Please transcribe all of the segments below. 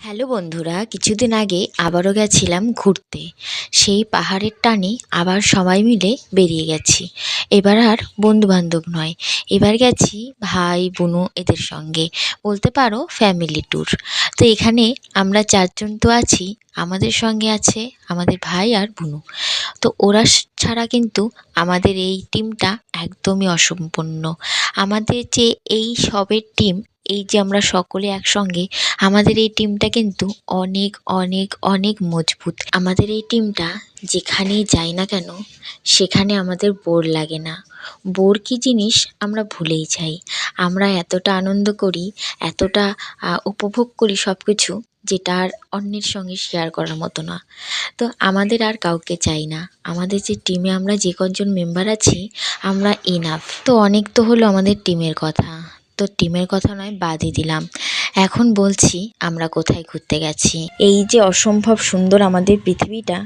Hello বন্ধুরা, কিছুদিন আগে আবারও গেছিলাম ঘুরতে। সেই পাহাড়ের টানে আবার সবাই মিলে বেরিয়ে গেছি। এবার আর বন্ধুবান্ধব নয়, এবার গেছি ভাই বুনু এদের সঙ্গে, বলতে পারো ফ্যামিলি ট্যুর। তো এখানে আমরা চারজন তো আছি, আমাদের সঙ্গে আছে আমাদের ভাই আর বুনু। তো ওরা ছাড়া কিন্তু আমাদের এই টিমটা একদমই অসম্পূর্ণ। আমাদের যে এই সবের টিম, এই যে আমরা সকলে একসঙ্গে, আমাদের এই টিমটা কিন্তু অনেক অনেক অনেক মজবুত। আমাদের এই টিমটা যেখানেই যাই না কেন, সেখানে আমাদের বোর লাগে না। বোর কী জিনিস আমরা ভুলেই যাই। আমরা এতটা আনন্দ করি, এতটা উপভোগ করি সব কিছু, যেটা আর অন্যের সঙ্গে শেয়ার করার মতো না। তো আমাদের আর কাউকে চাই না। আমাদের যে টিমে আমরা যে কজন মেম্বার আছি, আমরা ইনাফ। তো অনেক তো হলো আমাদের টিমের কথা, তো টিমের কথা নয়, বাদই দিলাম। এখন বলছি আমরা কোথায় ঘুরতে গেছি। এই যে অসম্ভব সুন্দর আমাদের পৃথিবীটা,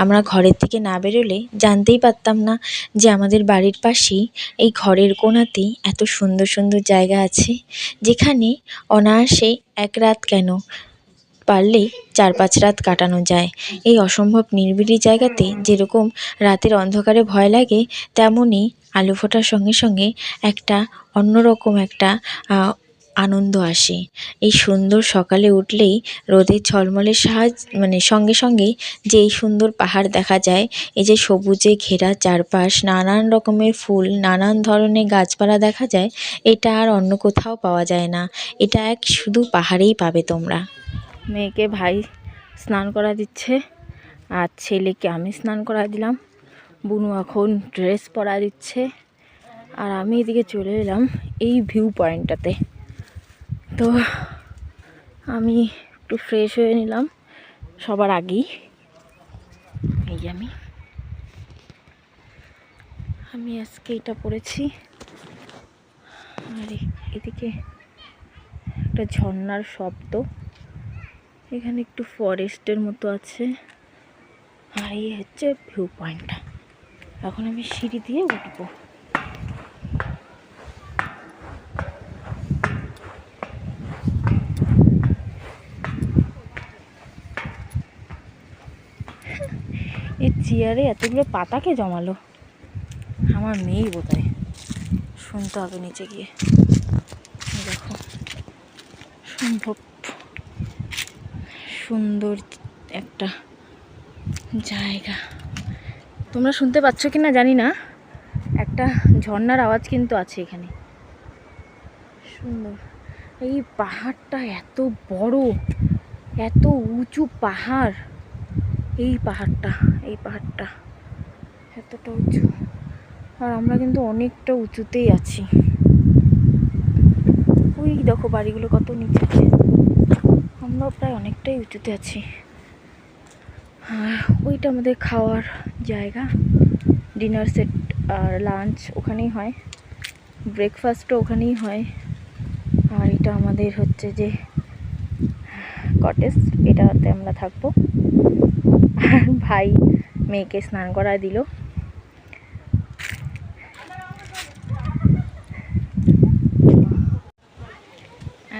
আমরা ঘরের থেকে না বেরোলে জানতেই পারতাম না যে আমাদের বাড়ির পাশেই এই ঘরের কোণাতেই এত সুন্দর সুন্দর জায়গা আছে, যেখানে অনায়াসে এক রাত কেন, পারলেই 4-5 রাত কাটানো যায়। এই অসম্ভব নিরিবিলি জায়গাতে যেরকম রাতের অন্ধকারে ভয় লাগে, তেমনই আলো ফোটার সঙ্গে সঙ্গে একটা অন্যরকম একটা আনন্দ আসে। এই সুন্দর সকালে উঠলেই রোদের ঝলমলের সঙ্গে সঙ্গেই যে এই সুন্দর পাহাড় দেখা যায়, এই যে সবুজে ঘেরা চারপাশ, নানান রকমের ফুল, নানান ধরনের গাছপালা দেখা যায়, এটা আর অন্য কোথাও পাওয়া যায় না। এটা এক শুধু পাহাড়েই পাবে তোমরা। মেয়েকে ভাই স্নান করা দিচ্ছে, আর ছেলেকে আমি স্নান করা দিলাম। বুনু এখন ড্রেস পরা দিচ্ছে, আর আমি এদিকে চলে এলাম এই ভিউ পয়েন্টটাতে। তো আমি একটু ফ্রেশ হয়ে নিলাম সবার আগেই। এই যে আমি আজকে এটা পরেছি, আর এদিকে একটা ঝর্ণার শব্দ, এখানে একটু ফরেস্টের মতো আছে, আর এই হচ্ছে ভিউ পয়েন্টটা। এখন আমি সিঁড়ি দিয়ে উঠবো। এই চেয়ারে এতগুলো পাতাকে জমালো, আমার মেয়েই বোধহয়। শুনতে হবে নিচে গিয়ে। দেখো সম্ভব সুন্দর একটা জায়গা। তোমরা শুনতে পাচ্ছ কি না জানি না, একটা ঝর্ণার আওয়াজ কিন্তু আছে এখানে। সুন্দর। এই পাহাড়টা এত বড়, এত উঁচু পাহাড়। এই পাহাড়টা এতটা উঁচু, আর আমরা কিন্তু অনেকটা উঁচুতেই আছি। ওই দেখো বাড়িগুলো কত নিচে আছে, আমরা প্রায় অনেকটাই উঁচুতে আছি। আর ওইটা আমাদের খাওয়ার জায়গা, ডিনার সেট আর লাঞ্চ ওখানেই হয়, ব্রেকফাস্টও ওখানেই হয়। আর এটা আমাদের হচ্ছে যে কটেজ, এটাতে আমরা থাকবো। আর ভাই মেয়েকে স্নান করা দিল।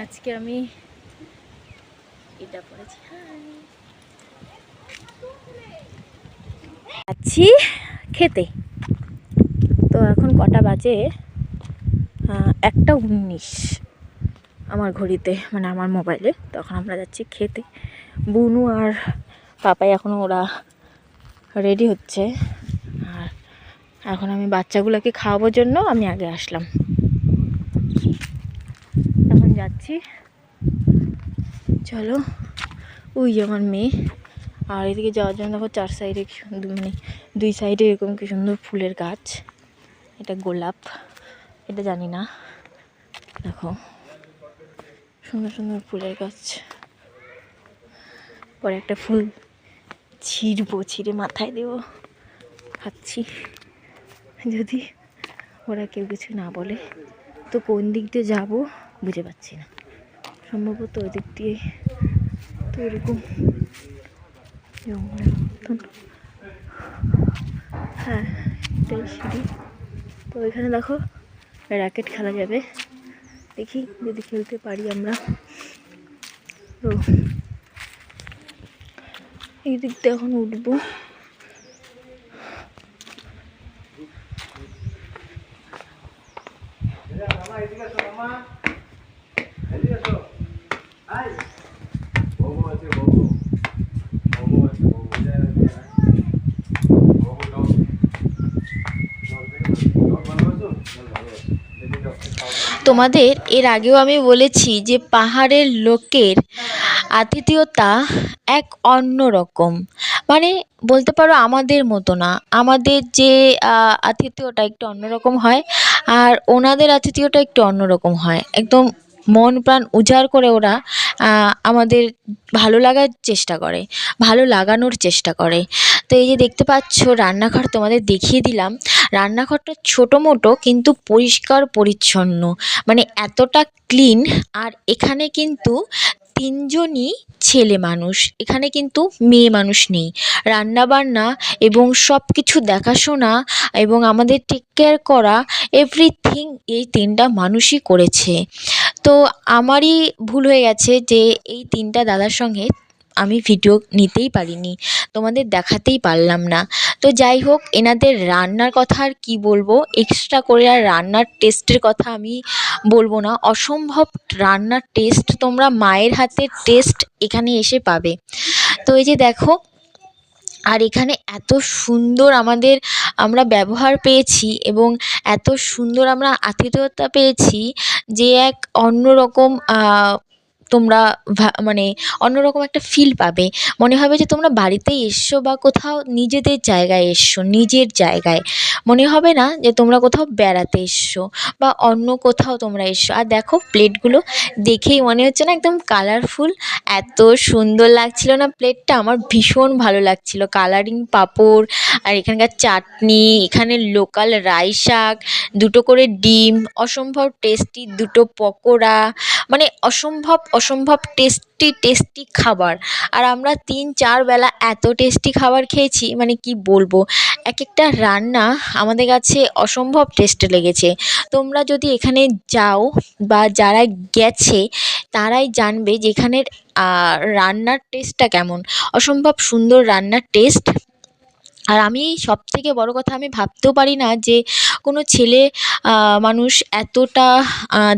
আজকে আমি এটা পরেছি, যাচ্ছি খেতে। তো এখন কটা বাজে, 1:19 আমার ঘড়িতে, মানে আমার মোবাইলে। তখন আমরা যাচ্ছি খেতে। বুনু আর পাপাই এখনও ওরা রেডি হচ্ছে, আর এখন আমি বাচ্চাগুলোকে খাওয়ানোর জন্য আমি আগে আসলাম। এখন যাচ্ছি, চলো। ওই যে আমার মেয়ে। আর এদিকে যাওয়ার জন্য দেখো 4 সাইডে মানে 2 সাইডে এরকম কি সুন্দর ফুলের গাছ। এটা গোলাপ, এটা জানি না। দেখো সুন্দর সুন্দর ফুলের গাছ। পরে একটা ফুল ছিঁড়ে মাথায় দেবো ভাবছি, যদি ওরা কেউ কিছু না বলে। তো কোন দিক দিয়ে যাবো বুঝে পাচ্ছি না, সম্ভবত ওই দিক দিয়ে। তো এরকম জঙ্গলের মতন, হ্যাঁ এটাই সিঁড়ি। তো এখানে দেখো র্যাকেট খেলা যাবে, দেখি যদি খেলতে পারি আমরা। তো এই দিক দিয়ে এখন উঠবো। তোমাদের এর আগেও আমি বলেছি যে পাহাড়ের লোকের আতিথেয়তা এক অন্য রকম, মানে বলতে পারো আমাদের মতো না। আমাদের যে আতিথেয়তা একটু অন্যরকম হয়, আর ওনাদের আতিথেয়তা একটু অন্যরকম হয়। একদম মন প্রাণ উজাড় করে ওরা আমাদের ভালো লাগার চেষ্টা করে, ভালো লাগানোর চেষ্টা করে। তো এই যে দেখতে পাচ্ছ রান্নাঘর তোমাদের দেখিয়ে দিলাম। রান্নাঘরটা ছোটো মোটো কিন্তু পরিষ্কার পরিচ্ছন্ন, মানে এতটা ক্লিন। আর এখানে কিন্তু তিনজনই ছেলে মানুষ, এখানে কিন্তু মেয়ে মানুষ নেই। রান্নাবান্না এবং সব কিছু দেখাশোনা এবং আমাদের টেক কেয়ার করা এভরিথিং এই তিনটা মানুষই করেছে। তো আমারই ভুল হয়ে গেছে যে এই তিনটা দাদার সঙ্গে আমি ভিডিও নিতেই পারিনি, তোমাদের দেখাতেই পারলাম না। তো যাই হোক, এনাদের রান্নার কথা আর কী বলবো, এক্সট্রা করে আর রান্নার টেস্টের কথা আমি বলবো না। অসম্ভব রান্নার টেস্ট, তোমরা মায়ের হাতের টেস্ট এখানে এসে পাবে। তো এই যে দেখো, আর এখানে এত সুন্দর আমরা ব্যবহার পেয়েছি এবং এত সুন্দর আমরা আতিথেয়তা পেয়েছি যে এক অন্যরকম তোমরা মানে অন্যরকম একটা ফিল পাবে। মনে হবে যে তোমরা বাড়িতেই এসছো বা কোথাও নিজেদের জায়গায় এসছো, নিজের জায়গায়। মনে হবে না যে তোমরা কোথাও বেড়াতে এসছো বা অন্য কোথাও তোমরা এসছো। আর দেখো প্লেটগুলো দেখেই মনে হচ্ছে না একদম কালারফুল। এত সুন্দর লাগছিল না প্লেটটা, আমার ভীষণ ভালো লাগছিল। কালারিং পাঁপড়, আর এখানকার চাটনি, এখানে লোকাল রাই শাক, দুটো করে ডিম, অসম্ভব টেস্টি দুটো পকোড়া, মানে অসম্ভব অসম্ভব টেস্টি টেস্টি খাবার। আর আমরা 3-4 বেলা এত টেস্টি খাবার খেয়েছি, মানে কি বলবো। এক একটা রান্না আমাদের কাছে অসম্ভব টেস্ট লেগেছে। তোমরা যদি এখানে যাও বা যারা গেছে তারাই জানবে যে এখানের রান্নার টেস্টটা কেমন। অসম্ভব সুন্দর রান্নার টেস্ট। আর আমি সবথেকে বড় কথা, আমি ভাবতেও পারি না যে কোনো ছেলে মানুষ এতটা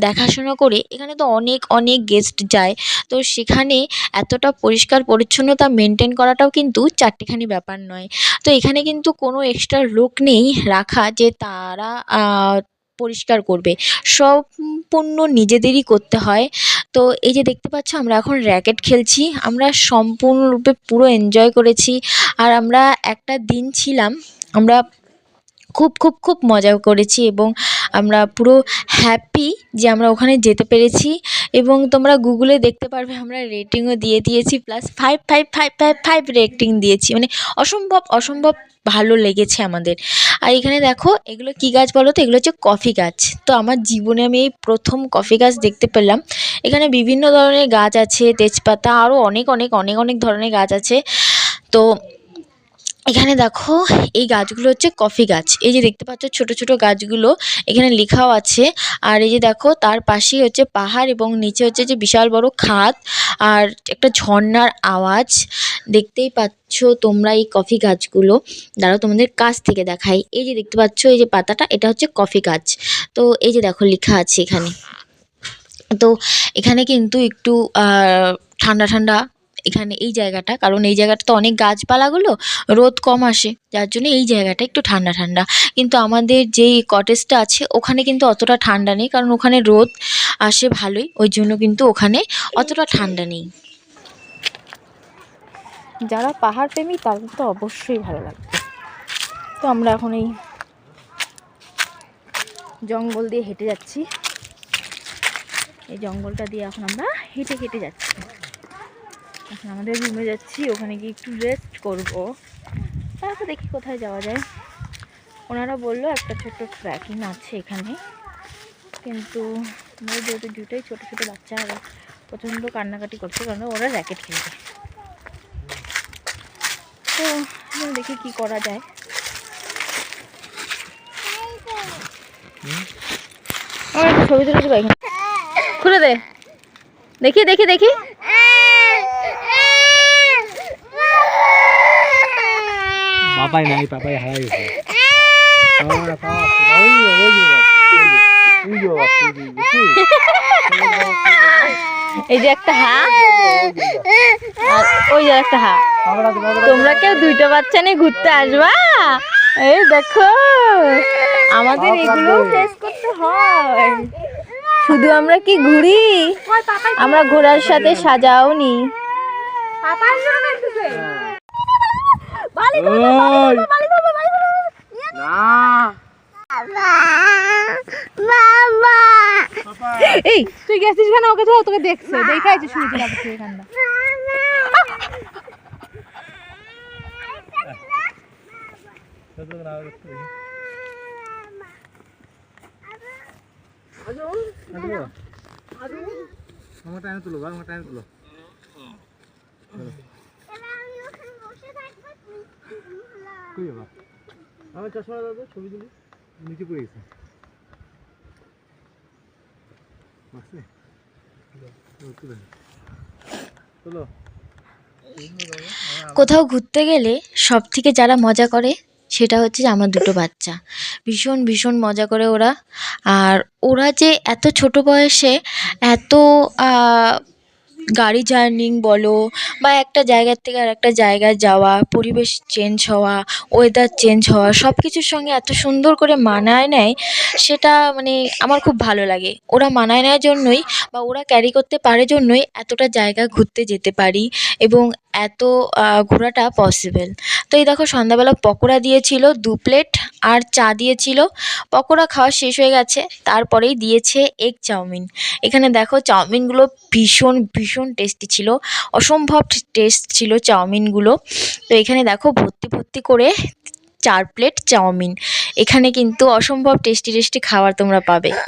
দেখাশোনা করে। এখানে তো অনেক অনেক গেস্ট যায়, তো সেখানে এতটা পরিষ্কার পরিচ্ছন্নতা মেনটেন করাটাও কিন্তু চারটেখানি ব্যাপার নয়। তো এখানে কিন্তু কোনো এক্সট্রা লোক নেই রাখা যে তারা পরিষ্কার করবে, সম্পূর্ণ নিজেদেরই করতে হয়। তো এই যে দেখতে পাচ্ছ আমরা এখন র্যাকেট খেলছি, আমরা সম্পূর্ণরূপে পুরো এনজয় করেছি। আর আমরা একটা দিন ছিলাম, আমরা খুব খুব খুব মজা করেছি এবং আমরা পুরো হ্যাপি যে আমরা ওখানে যেতে পেরেছি। এবং তোমরা গুগলে দেখতে পারবে আমরা রেটিংও দিয়ে দিয়েছি, প্লাস 5 রেটিং দিয়েছি। মানে অসম্ভব অসম্ভব ভালো লেগেছে আমাদের। আর এখানে দেখো এগুলো কী গাছ বলো তো, এগুলো হচ্ছে কফি গাছ। তো আমার জীবনে আমি এই প্রথম কফি গাছ দেখতে পেলাম। এখানে বিভিন্ন ধরনের গাছ আছে, তেজপাতা, আরও অনেক অনেক অনেক অনেক ধরনের গাছ আছে। তো এখানে দেখো এই গাছগুলো হচ্ছে কফি গাছ। এই যে দেখতে পাচ্ছ ছোট ছোট গাছগুলো, এখানে লেখাও আছে। আর এই যে দেখো তার পাশেই হচ্ছে পাহাড় এবং নিচে হচ্ছে যে বিশাল বড় খাদ আর একটা ঝর্ণার আওয়াজ। দেখতেই পাচ্ছ তোমরা এই কফি গাছগুলো। দাঁড়াও তোমাদের কাছ থেকে দেখাই। এই যে দেখতে পাচ্ছ এই যে পাতাটা, এটা হচ্ছে কফি গাছ। তো এই যে দেখো লেখা আছে এখানে। তো এখানে কিন্তু একটু ঠান্ডা ঠান্ডা এখানে এই জায়গাটা, কারণ এই জায়গাটা তো অনেক গাছপালাগুলো, রোদ কম আসে, যার জন্য এই জায়গাটা একটু ঠান্ডা ঠান্ডা। কিন্তু আমাদের যেই কটেজটা আছে ওখানে কিন্তু অতটা ঠান্ডা নেই, কারণ ওখানে রোদ আসে ভালোই, ওই জন্য কিন্তু ওখানে অতটা ঠান্ডা নেই। যারা পাহাড় প্রেমী তাদের তো অবশ্যই ভালো লাগবে। তো আমরা এখন এই জঙ্গল দিয়ে হেঁটে যাচ্ছি। এই জঙ্গলটা দিয়ে এখন আমরা হেঁটে হেঁটে যাচ্ছি। এখন আমাদের রুমে যাচ্ছি, ওখানে গিয়ে একটু রেস্ট করবো। তারপর দেখি কোথায় যাওয়া যায়। ওনারা বললো একটা ছোট্ট ট্রেকিং আছে এখানে, কিন্তু আমাদের যেহেতু দুটোই ছোটো ছোটো বাচ্চা, ওরা প্রচণ্ড কান্নাকাটি করছে কারণ ওরা র্যাকেট খেলবে। তো দেখি কি করা যায়। ছবি তুলে দেবো এখানে, খুলে দে, দেখি দেখি দেখি। পাপাই নাই, পাপাই হারাই গেছে। এই যে একটা হাঁ আর ওই যে একটা হাঁ। তোমরা কেউ দুইটা বাচ্চা নিয়ে ঘুরতে আসবা? এই দেখো আমাদের এগুলো ফেস করতে হয়। শুধু আমরা কি ঘুরি, আমরা ঘোড়ার সাথে সাজাও নি। এই তুই গেছিস কেন? ওকে তো তোকে দেখছে, দেখাইছে শুনতে লাগছে এখানটা। আমার টাইম তুলো, আমার টাইম তুলো। কই বাবা? আমার চশমা দাও তো, ছবি তুলি। নিচে পড়ে গেছে। মাসে? তুলো। কোথাও ঘুরতে গেলে সব থেকে যারা মজা করে সেটা হচ্ছে যে আমার দুটো বাচ্চা। ভীষণ ভীষণ মজা করে ওরা। আর ওরা যে এত ছোট বয়সে এত গাড়ি জার্নিং বলো বা একটা জায়গার থেকে আর একটা জায়গায় যাওয়া, পরিবেশ চেঞ্জ হওয়া, ওয়েদার চেঞ্জ হওয়া, সব কিছুর সঙ্গে এত সুন্দর করে মানায় নেয়, সেটা মানে আমার খুব ভালো লাগে। ওরা মানায় নেওয়ার জন্যই বা ওরা ক্যারি করতে পারে জন্যই এতটা জায়গা ঘুরতে যেতে পারি এবং এত ঘোরাটা পসিবল। তো এই দেখো সন্ধ্যাবেলা পকোড়া দিয়েছিল 2 প্লেট আর চা দিয়েছিল। পকোড়া খাওয়া শেষ হয়ে গেছে, তারপরেই দিয়েছে এগ চাউমিন। এখানে দেখো চাউমিনগুলো ভীষণ ভীষণ টেস্টি ছিল, অসম্ভব টেস্ট ছিল চাউমিনগুলো। তো এখানে দেখো ভর্তি ভর্তি করে 4 প্লেট চাউমিন। এখানে কিন্তু অসম্ভব টেস্টি টেস্টি খাবার তোমরা পাবে।